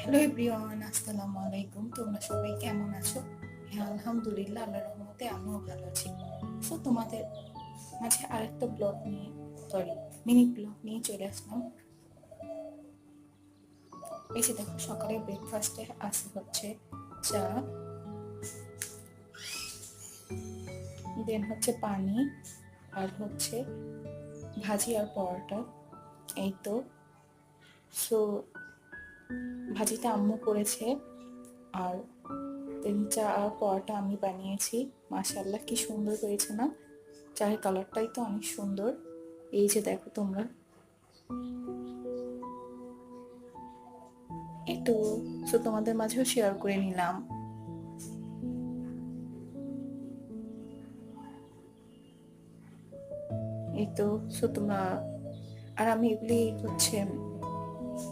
Hello everyone, আসসালামু আলাইকুম। তোমরা সবাই কেমন আছো? হ্যাঁ, আলহামদুলিল্লাহ, আল্লাহর রহমতে আমিও ভালো আছি। সো তোমাদের মাঝে আরেকটা ব্লগ নিয়ে, সরি, মিনি ব্লগ নিয়ে চলে আসলাম। এই যে দেখো, সকালে ব্রেকফাস্টে হচ্ছে চা, দেন হচ্ছে পানি, আর হচ্ছে ভাজি আর পরোটা। এই তো। সো ভাজিটা আম্মু করেছে, আর দেন চা আর পরোটা আমি বানিয়েছি। মাশাআল্লাহ, কি সুন্দর হয়েছে না? চায়ের কালারটাই তো অনেক সুন্দর। এই যে দেখো তোমরা, একটু সো তোমাদের মাঝেও শেয়ার করে নিলাম। এই তো। সো তোমরা, আর আমি এগুলি হচ্ছে